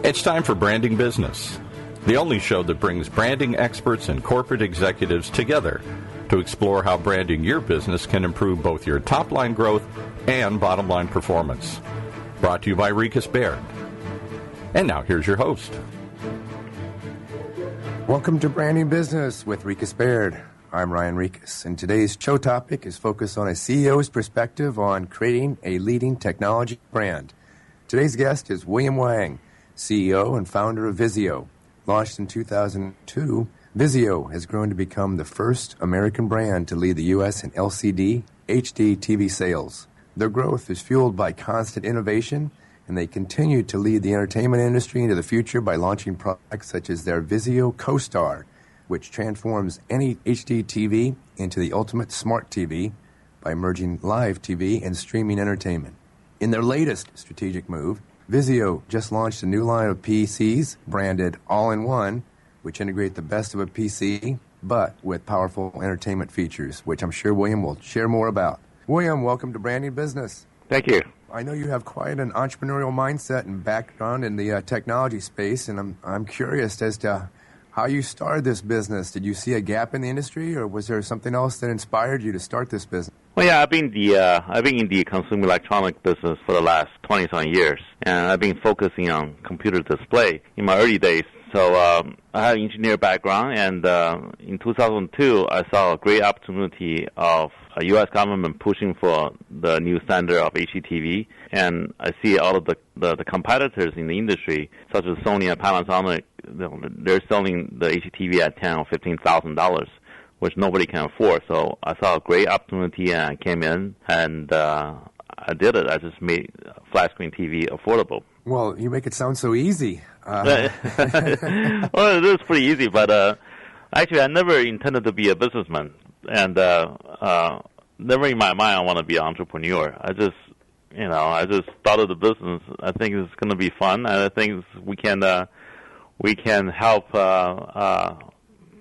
It's time for Branding Business, the only show that brings branding experts and corporate executives together to explore how branding your business can improve both your top-line growth and bottom-line performance. Brought to you by RiechesBaird. And now here's your host. Welcome to Branding Business with RiechesBaird. I'm Ryan Rieches, and today's show topic is focused on a CEO's perspective on creating a leading technology brand. Today's guest is Wang, CEO and founder of VIZIO. Launched in 2002, VIZIO has grown to become the first American brand to lead the U.S. in LCD, HDTV sales. Their growth is fueled by constant innovation, and they continue to lead the entertainment industry into the future by launching products such as their VIZIO CoStar, which transforms any HD TV into the ultimate smart TV by merging live TV and streaming entertainment. In their latest strategic move, VIZIO just launched a new line of PCs branded All-in-One, which integrate the best of a PC, but with powerful entertainment features, which I'm sure William will share more about. William, welcome to Branding Business. Thank you. I know you have quite an entrepreneurial mindset and background in the technology space, and I'm curious as to how you started this business. Did you see a gap in the industry, or was there something else that inspired you to start this business? Well, yeah, I've been in the consumer electronic business for the last 20-some years, and I've been focusing on computer display in my early days. So I had an engineer background, and in 2002, I saw a great opportunity of a U.S. government pushing for the new standard of HDTV, and I see all of the competitors in the industry, such as Sony and Panasonic, they're selling the HDTV at $10,000 or $15,000, which nobody can afford. So I saw a great opportunity, and I came in, and I did it. I just made flat screen TV affordable. Well, you make it sound so easy. Well, it is pretty easy, but actually I never intended to be a businessman, and never in my mind I want to be an entrepreneur. I just started the business. I think it's going to be fun, and I think we can help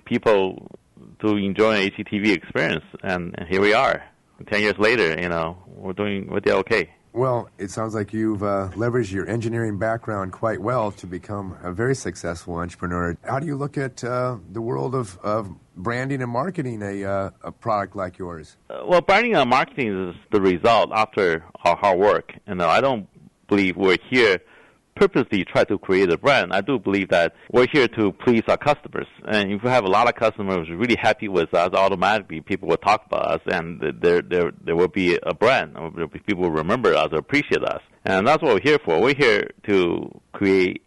people to enjoy an HDTV experience, and here we are. 10 years later, we're doing okay. Well, it sounds like you've leveraged your engineering background quite well to become a very successful entrepreneur. How do you look at the world of branding and marketing a product like yours? Well, branding and marketing is the result after our hard work. I don't believe we're here purposely try to create a brand. I do believe that we're here to please our customers. And if we have a lot of customers really happy with us, automatically people will talk about us, and there will be a brand. People will remember us or appreciate us. And that's what we're here for. We're here to create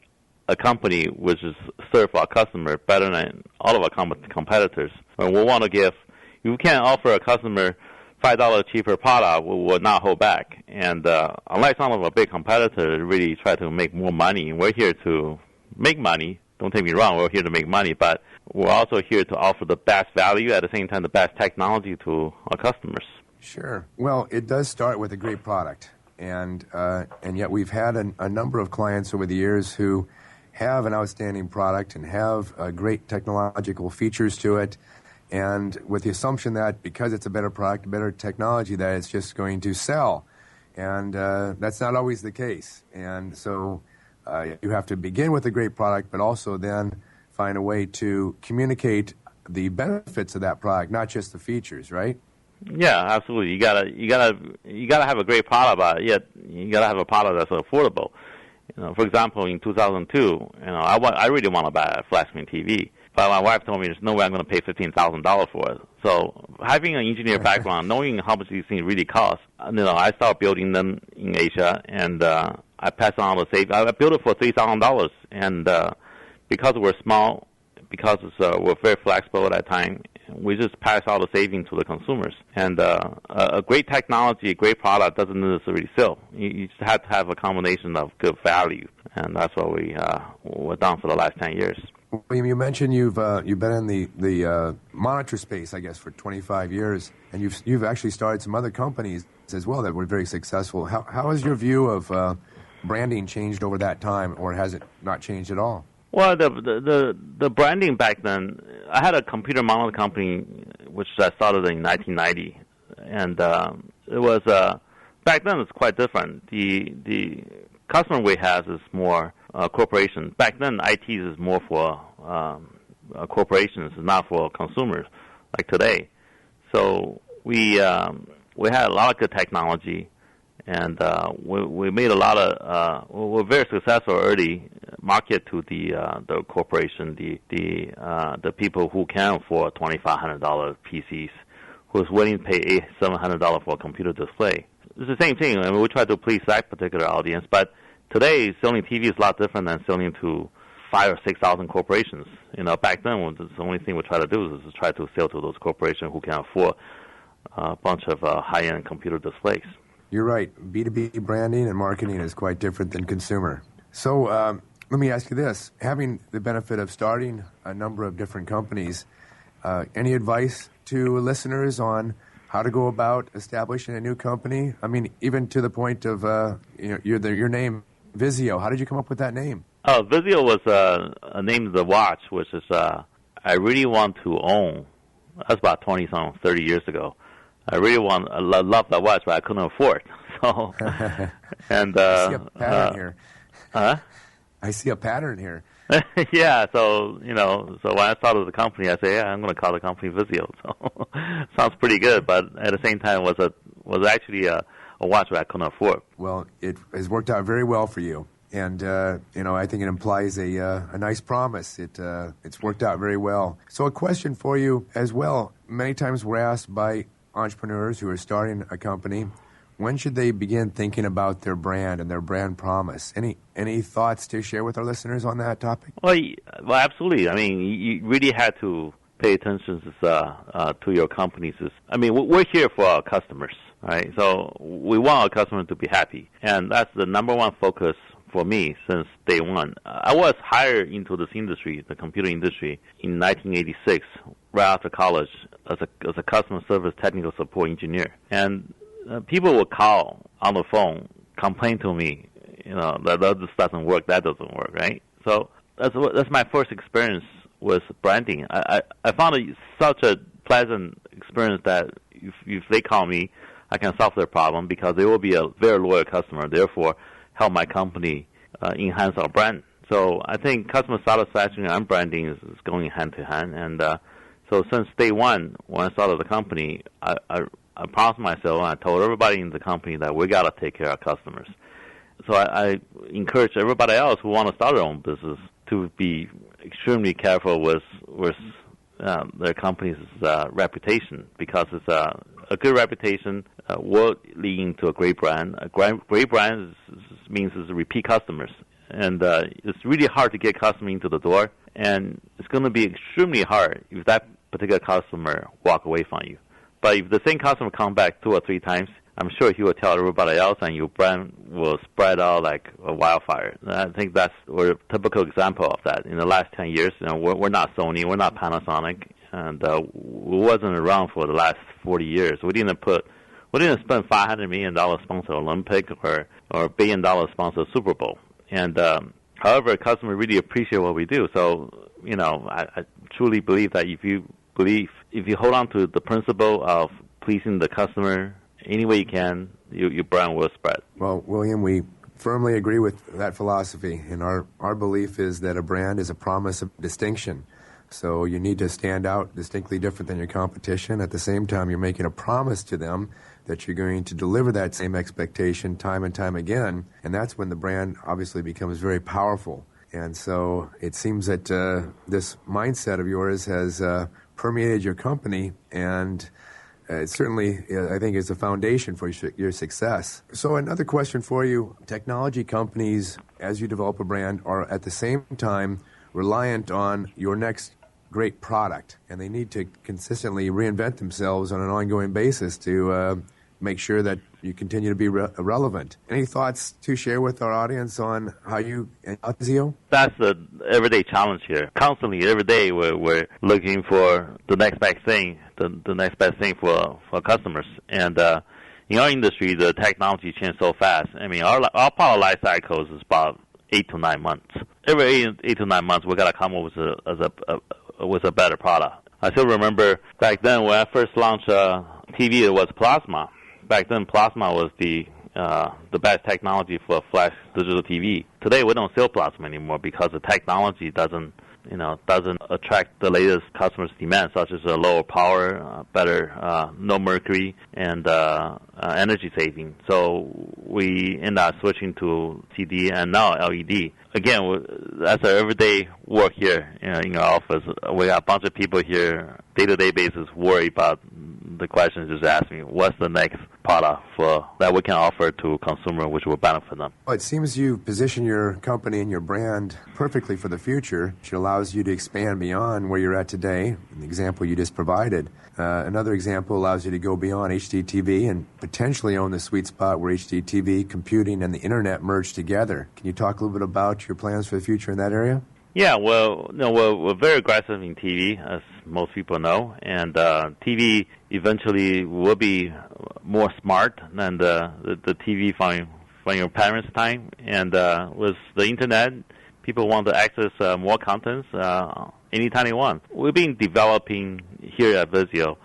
a company which is serve our customer better than all of our competitors. And we want to give, if we can't offer a customer $5 cheaper product, we will not hold back. And unlike some of our big competitors really try to make more money, we're here to make money. Don't take me wrong, we're here to make money, but we're also here to offer the best value, at the same time the best technology to our customers. Sure. Well, it does start with a great product. And yet we've had a number of clients over the years who have an outstanding product and have great technological features to it, and with the assumption that because it's a better product, better technology, that it's just going to sell. And that's not always the case. And so you have to begin with a great product, but also then find a way to communicate the benefits of that product, not just the features, right? Yeah, absolutely. You gotta have a great product, but yet you gotta have a product that's affordable. For example, in 2002, I really want to buy a flat screen TV. But my wife told me there's no way I'm going to pay $15,000 for it. So having an engineer background, knowing how much these things really cost, I started building them in Asia, and I passed on the savings. I built it for $3,000, and because we're small, because we're very flexible at that time, we just pass all the savings to the consumers. And a great technology, a great product doesn't necessarily sell. You just have to have a combination of good value, and that's what we've done for the last 10 years. William, you mentioned you've been in the monitor space, I guess, for 25 years, and you've actually started some other companies as well that were very successful. How has your view of branding changed over that time, or has it not changed at all? Well, the branding back then, I had a computer monitor company which I started in 1990, and it was back then it's quite different. The customer we have is more corporations. Back then, IT is more for corporations, not for consumers, like today. So we had a lot of good technology, and we made a lot of. We're very successful early market to the corporation, the people who can afford $2,500 PCs, who's willing to pay $700 for a computer display. It's the same thing. I mean, we try to please that particular audience, but today selling TV is a lot different than selling to 5,000 or 6,000 corporations. Back then, the only thing we try to do is to try to sell to those corporations who can afford a bunch of high-end computer displays. You're right. B2B branding and marketing is quite different than consumer. So let me ask you this. Having the benefit of starting a number of different companies, any advice to listeners on how to go about establishing a new company? I mean, even to the point of your name, VIZIO. How did you come up with that name? Oh, VIZIO was a name of the watch, which is I really want to own. That's about 30 years ago. I love that watch, but I couldn't afford. So, and I see a pattern here. Huh? I see a pattern here. Yeah, so when I started the company, I said, I'm going to call the company VIZIO. So sounds pretty good, but at the same time, was actually a watch that I couldn't afford. Well, it has worked out very well for you, and I think it implies a nice promise. It's worked out very well. So a question for you as well. Many times we're asked by entrepreneurs who are starting a company, when should they begin thinking about their brand and their brand promise? Any thoughts to share with our listeners on that topic? Well, absolutely. I mean, you really had to pay attention to your companies. I mean, we're here for our customers, right? So we want our customers to be happy, and that's the number one focus for me since day one. I was hired into this industry, the computer industry, in 1986, right after college, as a customer service technical support engineer. And people would call on the phone, complain to me, that this doesn't work, that doesn't work, right? So that's my first experience with branding. I found it such a pleasant experience that if they call me, I can solve their problem because they will be a very loyal customer, therefore help my company enhance our brand. So I think customer satisfaction and branding is going hand to hand. And so since day one, when I started the company, I promised myself and I told everybody in the company that we got to take care of our customers. So I encourage everybody else who want to start their own business to be extremely careful with their company's reputation, because it's a good reputation will lead into a great brand. A great brand means it's repeat customers. And it's really hard to get customers into the door, and it's going to be extremely hard if that particular customer walk away from you. But if the same customer comes back 2 or 3 times, I'm sure he will tell everybody else, and your brand will spread out like a wildfire. And I think we're a typical example of that. In the last 10 years, we're not Sony, we're not Panasonic, and we wasn't around for the last 40 years. We didn't spend $500 million sponsor Olympic or $1 billion sponsor Super Bowl. And however, customers really appreciate what we do. So, I truly believe that if you hold on to the principle of pleasing the customer any way you can, your brand will spread. Well, William, we firmly agree with that philosophy, and our belief is that a brand is a promise of distinction. So you need to stand out distinctly different than your competition. At the same time, you're making a promise to them that you're going to deliver that same expectation time and time again, and that's when the brand obviously becomes very powerful. And so it seems that this mindset of yours has permeated your company, and it certainly, I think, is a foundation for your success. So another question for you. Technology companies, as you develop a brand, are at the same time reliant on your next great product, and they need to consistently reinvent themselves on an ongoing basis to make sure that you continue to be relevant. Any thoughts to share with our audience on how you VIZIO? That's the everyday challenge here. Constantly, every day, we're looking for the next best thing, the next best thing for customers. And in our industry, the technology changes so fast. I mean, our product life cycle is about 8 to 9 months. Every 8 to 9 months, we got to come up with a better product. I still remember back then when I first launched TV, it was plasma. Back then, plasma was the best technology for flash digital TV. today we don't sell plasma anymore because the technology doesn't attract the latest customers' demands, such as a lower power, better, no mercury, and energy saving. So we end up switching to CD and now LED. Again, that's our everyday work here in our office. We got a bunch of people here, day-to-day basis, worry about the question just asked me, what's the next product that we can offer to consumer which will benefit them? Well, it seems you position your company and your brand perfectly for the future, which allows you to expand beyond where you're at today, the example you just provided. Another example allows you to go beyond HDTV and potentially own the sweet spot where HDTV, computing, and the Internet merge together. Can you talk a little bit about your plans for the future in that area? Yeah, well, we're very aggressive in TV, as most people know, and TV eventually will be more smart than the TV from your parents' time. And with the Internet, people want to access more content anytime they want. We've been developing here at VIZIO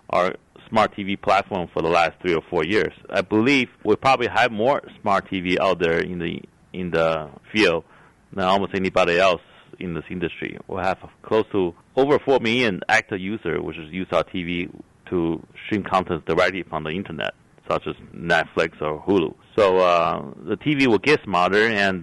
our smart TV platform for the last 3 or 4 years. I believe we probably have more smart TV out there in the field than almost anybody else in this industry. We'll have close to over 4 million active users, which is use our TV to stream content directly from the Internet, such as Netflix or Hulu. So the TV will get smarter, and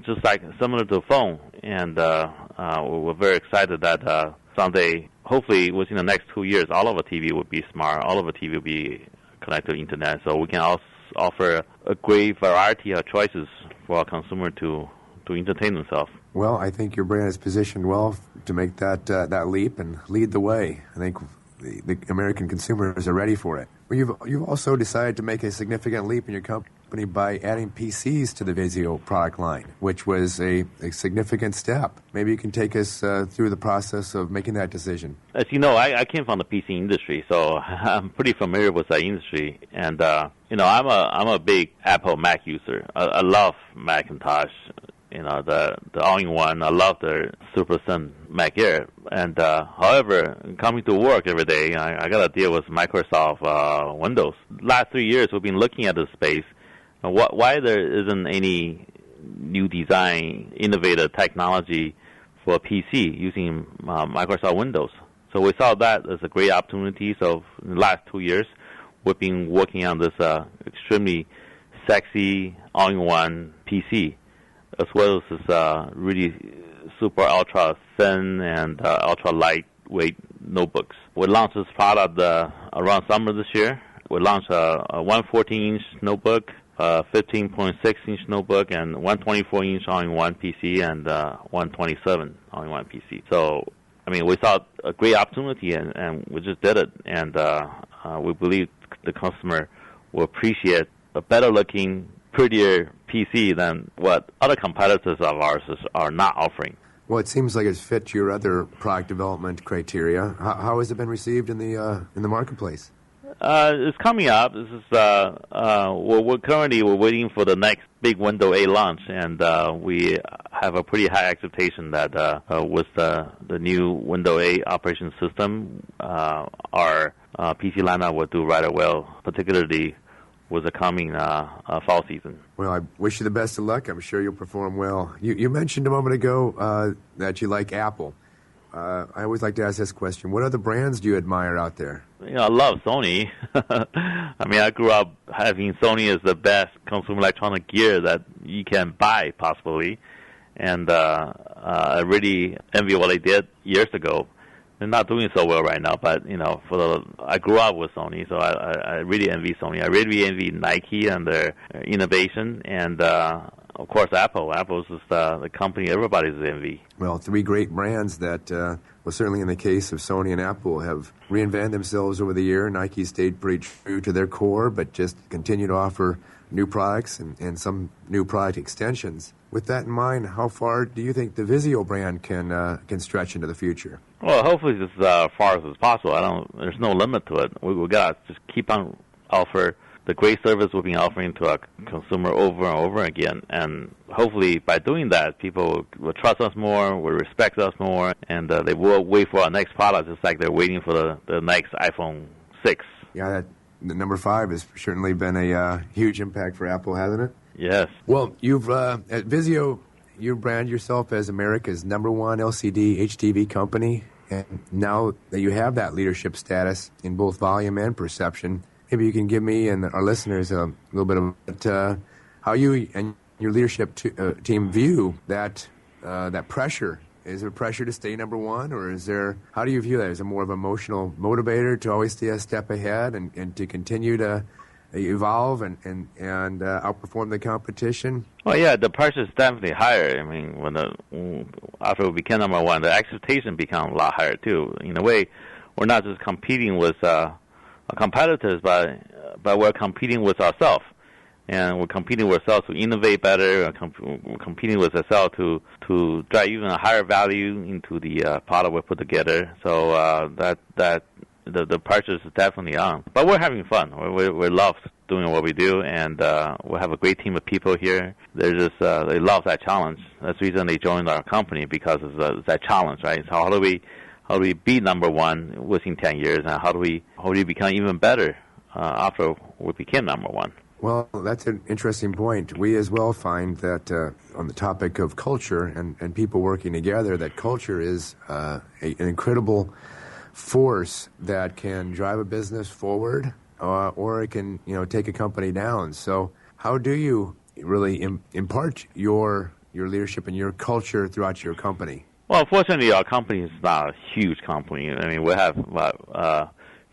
just like similar to a phone. And we're very excited that someday, hopefully within the next 2 years, all of our TV will be smart. All of our TV will be connected to the Internet. So we can also offer a great variety of choices for our consumer to entertain themselves. Well, I think your brand is positioned well to make that leap and lead the way. I think the American consumers are ready for it. Well, you've also decided to make a significant leap in your company by adding PCs to the VIZIO product line, which was a significant step. Maybe you can take us through the process of making that decision. As you know, I came from the PC industry, so I'm pretty familiar with that industry. And I'm a big Apple Mac user. I love Macintosh. The all-in-one. I love the Super Thin Mac Air. And however, coming to work every day, I got to deal with Microsoft Windows. Last 3 years, we've been looking at this space. Why there isn't any new design, innovative technology for a PC using Microsoft Windows? So we saw that as a great opportunity. So in the last 2 years, we've been working on this extremely sexy all-in-one PC, as well as this really super ultra thin and ultra lightweight notebooks. We launched this product around summer this year. We launched a 114-inch notebook, a 15.6-inch notebook, and 124-inch all-in-one PC, and 127 all-in-one PC. So, we saw a great opportunity, and we just did it. And we believe the customer will appreciate a better-looking, prettier PC than what other competitors of ours are not offering. Well, it seems like it's fit your other product development criteria. How has it been received in the marketplace? It's coming up. This is we're waiting for the next big Windows 8 launch, and we have a pretty high expectation that with the new Windows 8 operation system, our PC lineup will do rather well, particularly with the coming fall season. Well, I wish you the best of luck. I'm sure you'll perform well. You mentioned a moment ago that you like Apple. I always like to ask this question. What other brands do you admire out there? I love Sony. I grew up having Sony as the best consumer electronic gear that you can buy, possibly. And I really envy what they did years ago. They're not doing so well right now, but I grew up with Sony, so I really envy Sony. I really envy Nike and their innovation, and of course Apple. Apple's just the company everybody's envy. Well, three great brands that, certainly in the case of Sony and Apple, have reinvented themselves over the year. Nike stayed pretty true to their core, but just continue to offer new products and some new product extensions. With that in mind, how far do you think the VIZIO brand can stretch into the future? Well, hopefully as far as possible. There's no limit to it. We got to just keep on offer the great service we've been offering to our consumer over and over again. And hopefully by doing that, people will trust us more, will respect us more, and they will wait for our next product, just like they're waiting for the next iPhone 6. Yeah, the number 5 has certainly been a huge impact for Apple, hasn't it? Yes. Well, you've at VIZIO, you brand yourself as America's #1 LCD HDTV company, and now that you have that leadership status in both volume and perception, maybe you can give me and our listeners a little bit of how you and your leadership team view that pressure. Is there pressure to stay #1, or is there? How do you view that? Is it more of an emotional motivator to always stay a step ahead and to continue to evolve and outperform the competition? Well, yeah, the pressure is definitely higher. I mean, after we became #1, the expectation became a lot higher too. In a way, we're not just competing with our competitors, but we're competing with ourselves. And we're competing with ourselves to innovate better. We're competing with ourselves to drive even a higher value into the product we put together. So the pressure is definitely on. But we're having fun. We love doing what we do, and we have a great team of people here. They love that challenge. That's the reason they joined our company, because of that challenge, right? So how do we be #1 within 10 years, and how do we become even better after we became #1? Well, that's an interesting point. We as well find that on the topic of culture and people working together, that culture is an incredible force that can drive a business forward, or it can take a company down. So how do you really impart your leadership and your culture throughout your company? Well, fortunately, our company is not a huge company. I mean, we have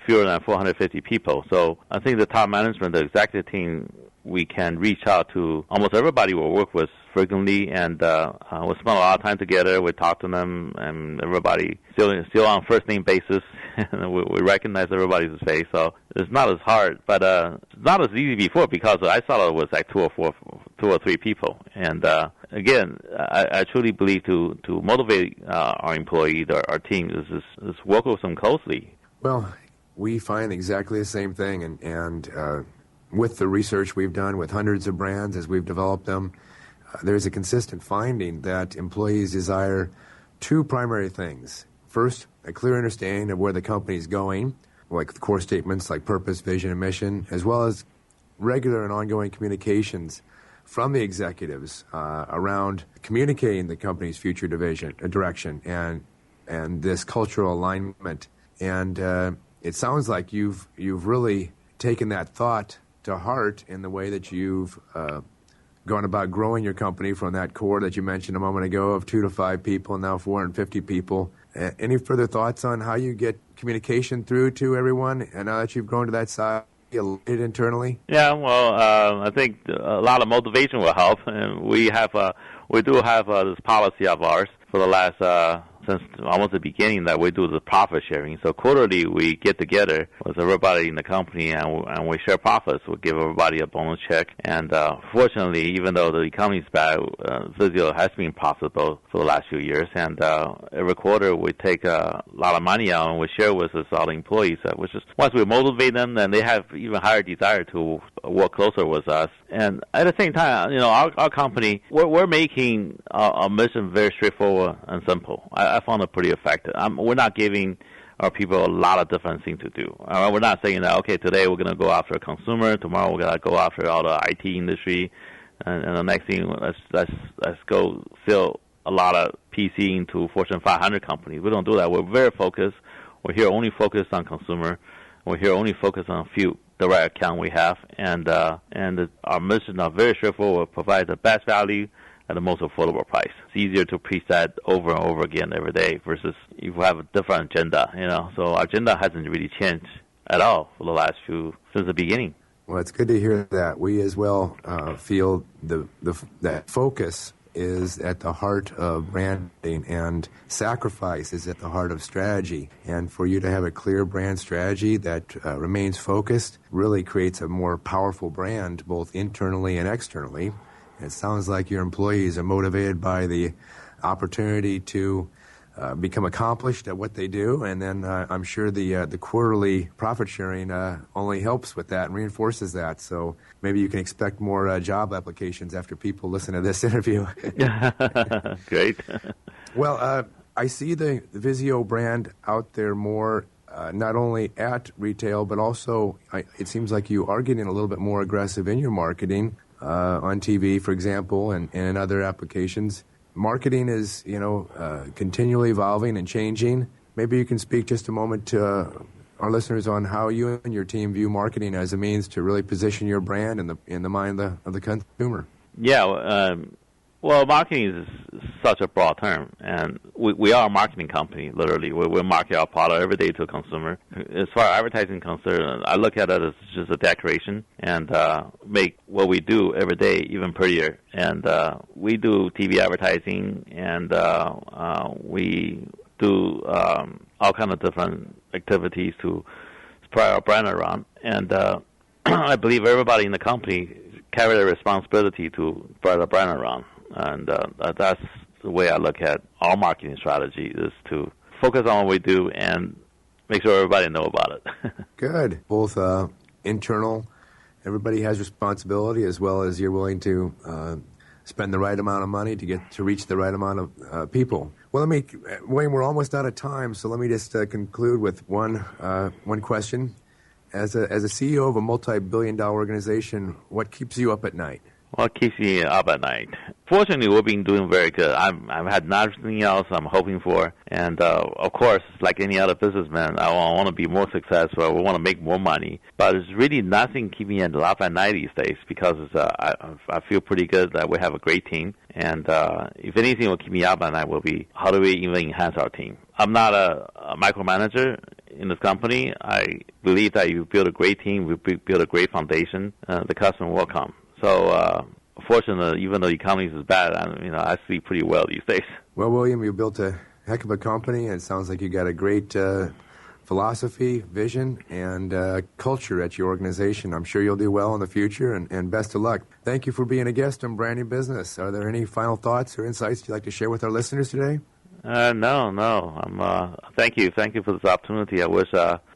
fewer than 450 people. So I think the top management, the executive team, we can reach out to almost everybody we work with frequently, and we spend a lot of time together. We talk to them, and everybody still on first name basis. we recognize everybody's face, so it's not as hard, but it's not as easy before, because I thought it was like two or three people. And again, I truly believe to motivate our employees, our team, is work with them closely. Well, we find exactly the same thing, and with the research we've done with hundreds of brands as we've developed them, there's a consistent finding that employees desire two primary things. First, a clear understanding of where the company is going, like the core statements like purpose, vision, and mission, as well as regular and ongoing communications from the executives around communicating the company's future direction and this cultural alignment. And it sounds like you've really taken that thought to heart in the way that you've gone about growing your company from that core that you mentioned a moment ago of 2 to 5 people, now 450 people. Any further thoughts on how you get communication through to everyone, and now that you've grown to that size, internally? Yeah, well, I think a lot of motivation will help, and we do have this policy of ours for the last since almost the beginning that we do the profit sharing. So quarterly we get together with everybody in the company and we share profits. We give everybody a bonus check. And fortunately, even though the economy is bad, VIZIO has been profitable for the last few years. And every quarter we take a lot of money out and we share with all the employees, which is once we motivate them, then they have even higher desire to work closer with us. And at the same time, our company, we're making our mission very straightforward and simple. I found it pretty effective. We're not giving our people a lot of different things to do. We're not saying that, okay, today we're going to go after a consumer, tomorrow we're going to go after all the IT industry, and the next thing, let's go sell a lot of PC into Fortune 500 companies. We don't do that. We're very focused. We're here only focused on consumer. We're here only focused on a few direct account we have, and our mission are very straightforward: provide the best value at the most affordable price. It's easier to preach that over and over again every day versus if you have a different agenda. So our agenda hasn't really changed at all for the last since the beginning. Well, it's good to hear that. We as well feel that focus is at the heart of branding, and sacrifice is at the heart of strategy. And for you to have a clear brand strategy that remains focused really creates a more powerful brand, both internally and externally. It sounds like your employees are motivated by the opportunity to become accomplished at what they do, and then I'm sure the quarterly profit sharing only helps with that and reinforces that. So maybe you can expect more job applications after people listen to this interview. Great. Well, I see the VIZIO brand out there more, not only at retail, but also it seems like you are getting a little bit more aggressive in your marketing. on TV, for example, and in other applications. Marketing is, continually evolving and changing. Maybe you can speak just a moment to our listeners on how you and your team view marketing as a means to really position your brand in the mind of the consumer. Yeah, well, marketing is such a broad term, and we are a marketing company, literally. We market our product every day to a consumer. As far as advertising is concerned, I look at it as just a decoration and make what we do every day even prettier. And we do TV advertising, and we do all kind of different activities to spread our brand around. And I believe everybody in the company carry the responsibility to spread our brand around. And that's the way I look at our marketing strategy, is to focus on what we do and make sure everybody know about it. Good. Both internal, everybody has responsibility, as well as you're willing to spend the right amount of money to reach the right amount of people. Well, Wayne, we're almost out of time, so let me just conclude with one question. As a CEO of a multi-billion-dollar organization, what keeps you up at night? Well, it keeps me up at night. Fortunately, we've been doing very good. I've had nothing else I'm hoping for. And, of course, like any other businessman, I want to be more successful. We want to make more money. But there's really nothing keeping me up at night these days, because I feel pretty good that we have a great team. And if anything will keep me up at night will be, how do we even enhance our team? I'm not a micromanager in this company. I believe that you build a great team, we build a great foundation, the customer will come. So, fortunately, even though the economy is bad, I sleep pretty well these days. Well, William, you built a heck of a company, and it sounds like you got a great philosophy, vision, and culture at your organization. I'm sure you'll do well in the future, and best of luck. Thank you for being a guest on Branding Business. Are there any final thoughts or insights you'd like to share with our listeners today? No. Thank you for this opportunity. I wish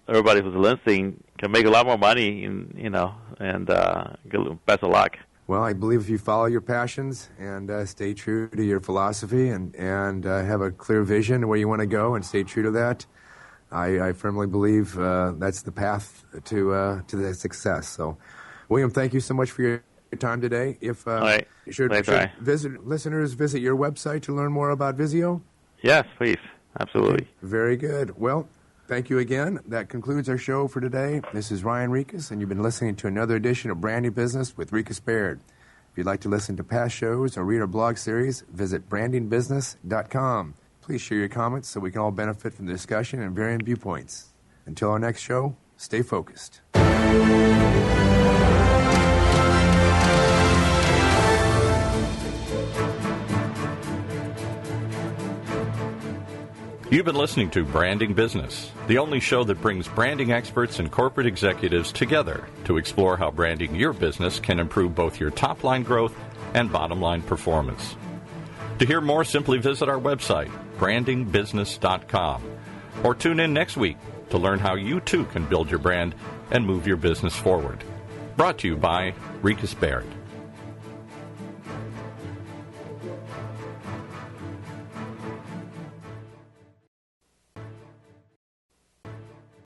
everybody who's listening can make a lot more money, and best of luck. Well, I believe if you follow your passions and stay true to your philosophy and have a clear vision of where you want to go and stay true to that, I firmly believe that's the path to the success. So, William, thank you so much for your time today. If should listeners visit your website to learn more about VIZIO? Yes, please. Absolutely. Okay. Very good. Well, thank you again. That concludes our show for today. This is Ryan Rieches, and you've been listening to another edition of Branding Business with RiechesBaird. If you'd like to listen to past shows or read our blog series, visit brandingbusiness.com. Please share your comments so we can all benefit from the discussion and varying viewpoints. Until our next show, stay focused. You've been listening to Branding Business, the only show that brings branding experts and corporate executives together to explore how branding your business can improve both your top-line growth and bottom-line performance. To hear more, simply visit our website, brandingbusiness.com, or tune in next week to learn how you too can build your brand and move your business forward. Brought to you by RiechesBaird.